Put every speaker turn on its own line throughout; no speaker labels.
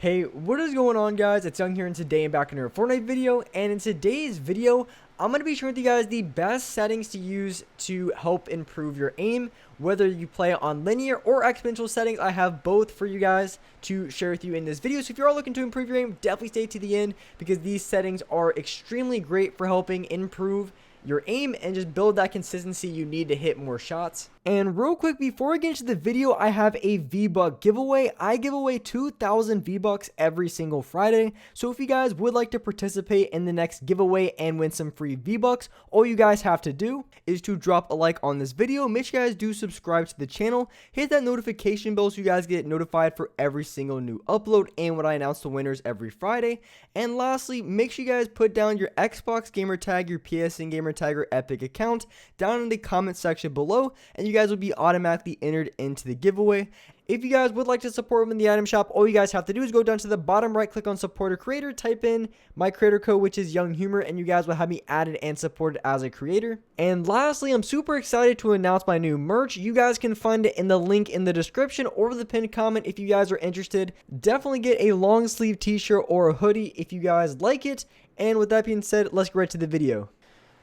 Hey, what is going on, guys? It's Young here, and today I'm back in a Fortnite video, and in today's video I'm going to be sharing with you guys the best settings to use to help improve your aim, whether you play on linear or exponential settings. I have both for you guys to share with you in this video. So if you are looking to improve your aim, definitely stay to the end, because these settings are extremely great for helping improve your aim and just build that consistency you need to hit more shots. And real quick, before I get into the video, I have a V-Buck giveaway. I give away 2,000 V-Bucks every single Friday. So if you guys would like to participate in the next giveaway and win some free V-Bucks, all you guys have to do is to drop a like on this video. Make sure you guys do subscribe to the channel. Hit that notification bell so you guys get notified for every single new upload and when I announce the winners every Friday. And lastly, make sure you guys put down your Xbox gamer tag, your PSN gamer tag, or Epic account down in the comment section below, and you guys will be automatically entered into the giveaway. If you guys would like to support them in the item shop, all you guys have to do is go down to the bottom right, click on support a creator, type in my creator code, which is Young Humor, and you guys will have me added and supported as a creator. And lastly, I'm super excited to announce my new merch. You guys can find it in the link in the description or the pinned comment if you guys are interested. Definitely get a long sleeve t-shirt or a hoodie if you guys like it. And with that being said, let's get right to the video.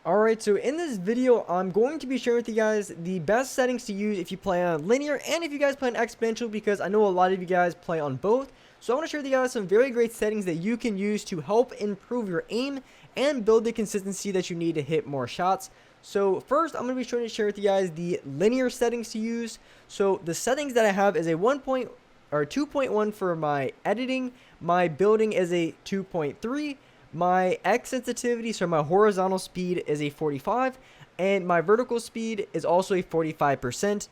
Alright, so in this video, I'm going to be sharing with you guys the best settings to use if you play on linear and if you guys play on exponential, because I know a lot of you guys play on both. So I want to share with you guys some very great settings that you can use to help improve your aim and build the consistency that you need to hit more shots. So first, I'm going to be trying to share with you guys the linear settings to use. So the settings that I have is a 2.1 for my editing. My building is a 2.3. My X sensitivity, so my horizontal speed, is a 45, and my vertical speed is also a 45%.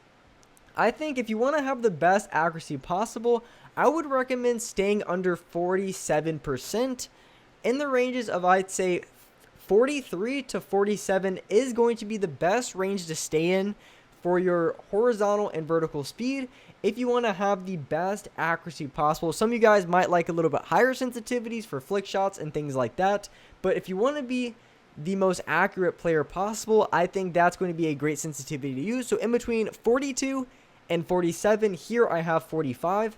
I think if you want to have the best accuracy possible, I would recommend staying under 47%. In the ranges of, I'd say, 43 to 47 is going to be the best range to stay in for your horizontal and vertical speed if you want to have the best accuracy possible. Some of you guys might like a little bit higher sensitivities for flick shots and things like that, but if you want to be the most accurate player possible, I think that's going to be a great sensitivity to use. So in between 42 and 47, here I have 45.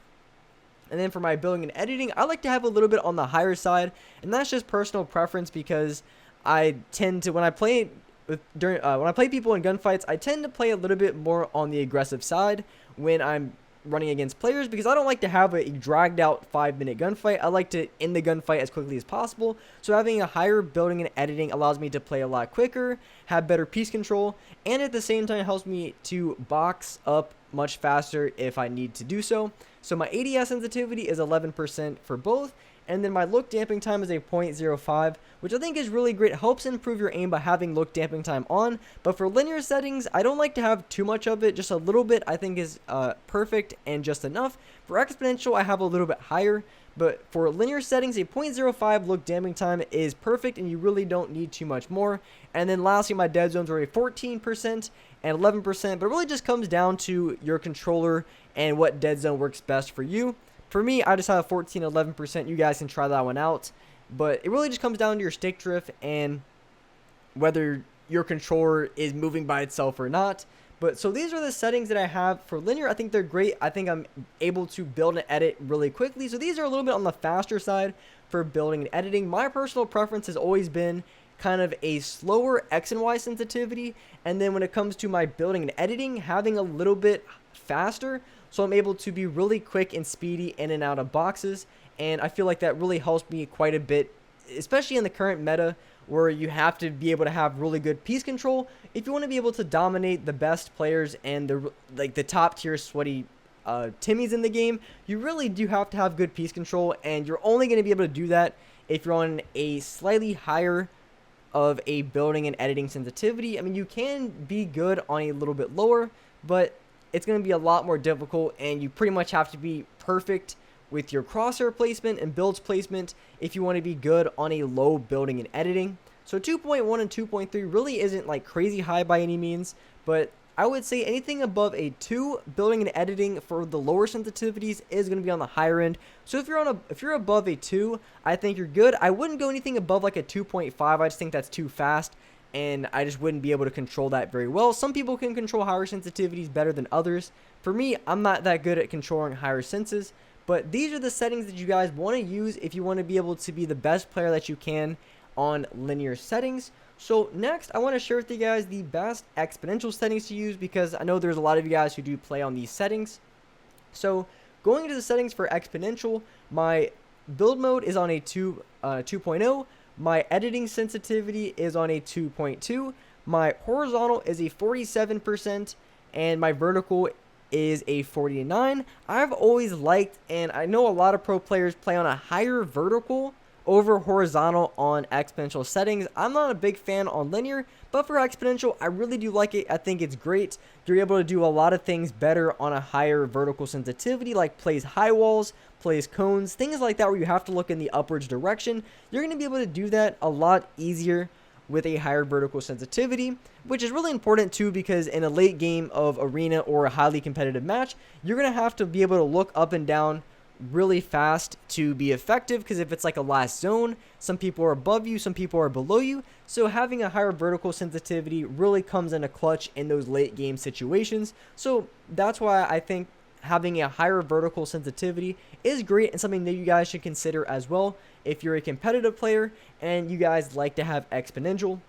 And then for my building and editing, I like to have a little bit on the higher side, and that's just personal preference, because I tend to, when I play people in gunfights, I tend to play a little bit more on the aggressive side when I'm running against players, because I don't like to have a dragged out 5-minute gunfight. I like to end the gunfight as quickly as possible. So having a higher building and editing allows me to play a lot quicker, have better piece control, and at the same time helps me to box up much faster if I need to do so. So my ADS sensitivity is 11% for both. And then my look damping time is a 0.05, which I think is really great. It helps improve your aim by having look damping time on. But for linear settings, I don't like to have too much of it. Just a little bit I think is perfect and just enough. For exponential, I have a little bit higher. But for linear settings, a 0.05 look damping time is perfect, and you really don't need too much more. And then lastly, my dead zones are a 14% and 11%. But it really just comes down to your controller and what dead zone works best for you. For me, I just have 14, 11%. You guys can try that one out. But it really just comes down to your stick drift and whether your controller is moving by itself or not. But so these are the settings that I have for linear. I think they're great. I think I'm able to build and edit really quickly. So these are a little bit on the faster side for building and editing. My personal preference has always been kind of a slower X and Y sensitivity. And then when it comes to my building and editing, having a little bit faster, so I'm able to be really quick and speedy in and out of boxes. And I feel like that really helps me quite a bit, especially in the current meta where you have to be able to have really good piece control. If you want to be able to dominate the best players and the top tier sweaty Timmies in the game, you really do have to have good piece control. And you're only going to be able to do that if you're on a slightly higher of a building and editing sensitivity. I mean, you can be good on a little bit lower, but it's going to be a lot more difficult, and you pretty much have to be perfect with your crosshair placement and builds placement if you want to be good on a low building and editing. So 2.1 and 2.3 really isn't like crazy high by any means, but I would say anything above a 2 building and editing for the lower sensitivities is going to be on the higher end. So if you're above a 2, I think you're good. I wouldn't go anything above like a 2.5. I just think that's too fast, and I just wouldn't be able to control that very well. Some people can control higher sensitivities better than others. For me, I'm not that good at controlling higher senses, But these are the settings that you guys want to use if you want to be able to be the best player that you can on linear settings. So next, I want to share with you guys the best exponential settings to use, because I know there's a lot of you guys who do play on these settings. So going into the settings for exponential, my build mode is on a 2.0. My editing sensitivity is on a 2.2. My horizontal is a 47%, and my vertical is a 49. I've always liked, and I know a lot of pro players play on a higher vertical over horizontal on exponential settings. I'm not a big fan on linear, but for exponential, I really do like it. I think it's great. You're able to do a lot of things better on a higher vertical sensitivity, like plays high walls, plays cones, things like that where you have to look in the upwards direction. You're going to be able to do that a lot easier with a higher vertical sensitivity, which is really important too, because in a late game of arena or a highly competitive match, you're going to have to be able to look up and down really fast to be effective, because if it's like a last zone, some people are above you, some people are below you, so having a higher vertical sensitivity really comes in a clutch in those late game situations. So that's why I think having a higher vertical sensitivity is great, and something that you guys should consider as well if you're a competitive player and you guys like to have exponential.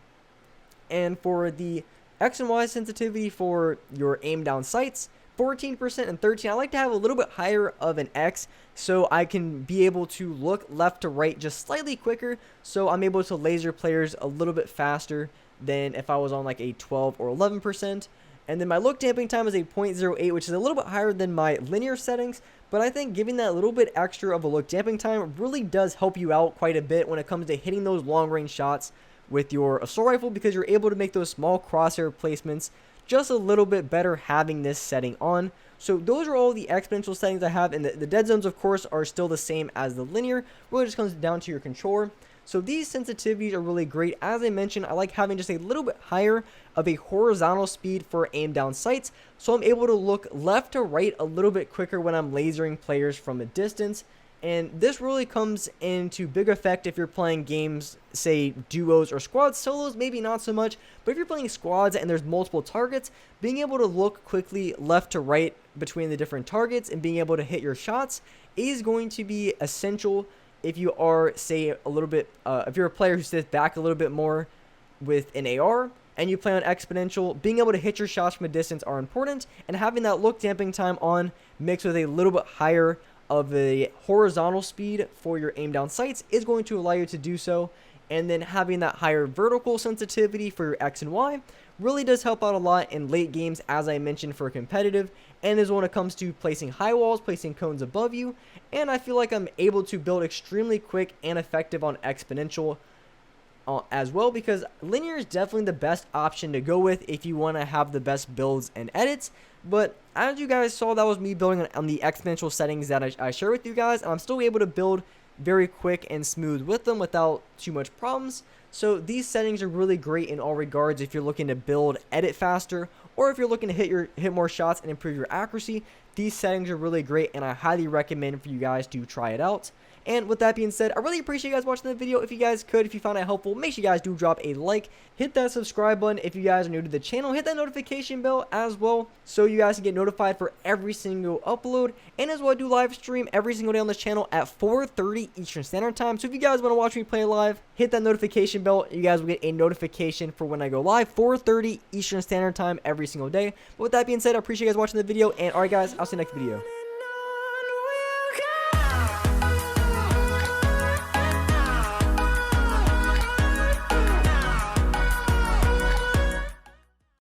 And for the X and Y sensitivity for your aim down sights, 14% and 13. I like to have a little bit higher of an X so I can be able to look left to right just slightly quicker, so I'm able to laser players a little bit faster than if I was on like a 12 or 11%. And then my look damping time is a 0.08, which is a little bit higher than my linear settings, but I think giving that little bit extra of a look damping time really does help you out quite a bit when it comes to hitting those long range shots with your assault rifle, because you're able to make those small crosshair placements just a little bit better having this setting on. So those are all the exponential settings I have, and the dead zones of course are still the same as the linear. Really just comes down to your controller. So these sensitivities are really great. As I mentioned, I like having just a little bit higher of a horizontal speed for aim down sights, so I'm able to look left to right a little bit quicker when I'm lasering players from a distance. And this really comes into big effect if you're playing games, say duos or squads. Solos maybe not so much, but if you're playing squads and there's multiple targets, being able to look quickly left to right between the different targets and being able to hit your shots is going to be essential if you are, say, a little bit, if you're a player who sits back a little bit more with an AR and you play on exponential, being able to hit your shots from a distance are important, and having that look damping time on mixed with a little bit higher of a horizontal speed for your aim down sights is going to allow you to do so. And then having that higher vertical sensitivity for your X and Y really does help out a lot in late games, as I mentioned, for competitive, and is when it comes to placing high walls, placing cones above you. And I feel like I'm able to build extremely quick and effective on exponential as well, because linear is definitely the best option to go with if you want to have the best builds and edits. But as you guys saw, that was me building on the exponential settings that I share with you guys, and I'm still able to build very quick and smooth with them without too much problems. So these settings are really great in all regards if you're looking to build, edit faster, or if you're looking to hit more shots and improve your accuracy. These settings are really great, and I highly recommend for you guys to try it out. And with that being said, I really appreciate you guys watching the video. If you guys could, if you found it helpful, make sure you guys do drop a like, hit that subscribe button if you guys are new to the channel, hit that notification bell as well so you guys can get notified for every single upload. And as well, I do live stream every single day on this channel at 4:30 Eastern Standard Time. So if you guys want to watch me play live, hit that notification bell. You guys will get a notification for when I go live, 4:30 Eastern Standard Time every single day. But with that being said, I appreciate you guys watching the video, and alright guys, I'll see you next video.